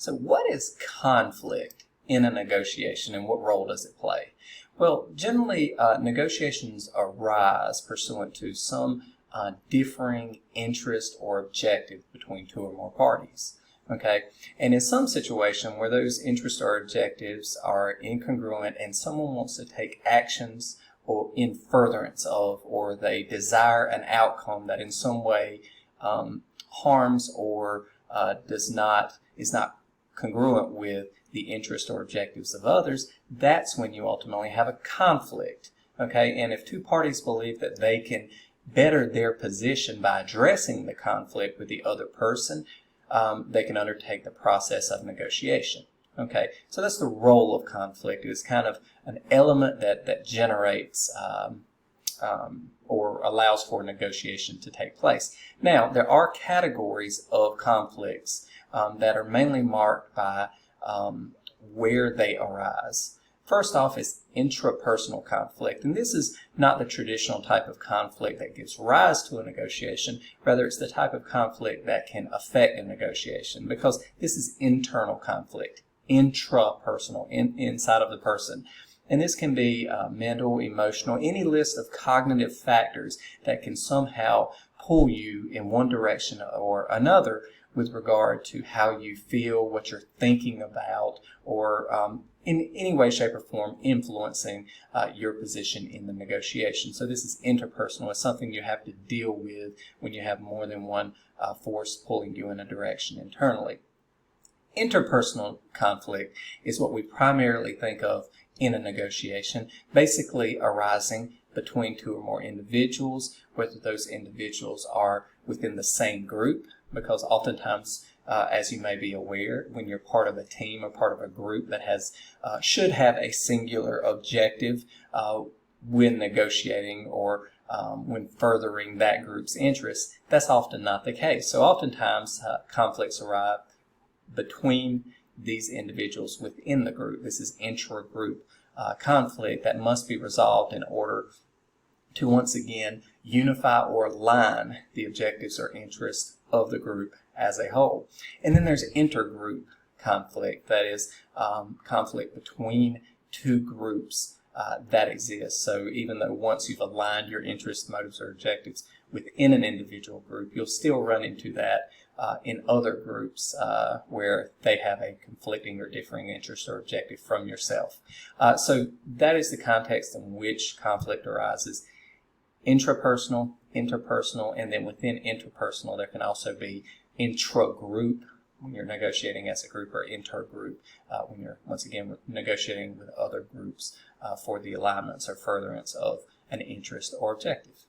So what is conflict in a negotiation, and what role does it play? Well, generally, negotiations arise pursuant to some differing interest or objective between two or more parties. Okay, and in some situation where those interests or objectives are incongruent and someone wants to take actions or in furtherance of, or they desire an outcome that in some way harms or is not congruent with the interest or objectives of others, that's when you ultimately have a conflict. Okay, and if two parties believe that they can better their position by addressing the conflict with the other person, they can undertake the process of negotiation. Okay, so that's the role of conflict. It's kind of an element that generates or allows for negotiation to take place. Now, there are categories of conflicts that are mainly marked by where they arise. First off is intrapersonal conflict, and this is not the traditional type of conflict that gives rise to a negotiation. Rather, it's the type of conflict that can affect a negotiation, because this is internal conflict, intrapersonal, inside of the person. And this can be mental, emotional, any list of cognitive factors that can somehow pull you in one direction or another with regard to how you feel, what you're thinking about, or in any way, shape, or form influencing your position in the negotiation. So this is interpersonal. It's something you have to deal with when you have more than one force pulling you in a direction internally. Interpersonal conflict is what we primarily think of in a negotiation, basically arising between two or more individuals, whether those individuals are within the same group, because oftentimes, as you may be aware, when you're part of a team or part of a group that has should have a singular objective when negotiating or when furthering that group's interests, that's often not the case. So oftentimes conflicts arise between these individuals within the group. This is intra-group conflict that must be resolved in order to once again unify or align the objectives or interests of the group as a whole. And then there's intergroup conflict, that is conflict between two groups that exist. So even though once you've aligned your interests, motives, or objectives within an individual group, you'll still run into that in other groups where they have a conflicting or differing interest or objective from yourself. So that is the context in which conflict arises. Intrapersonal, interpersonal, and then within interpersonal there can also be intra-group when you're negotiating as a group, or intergroup when you're once again negotiating with other groups for the alignments or furtherance of an interest or objective.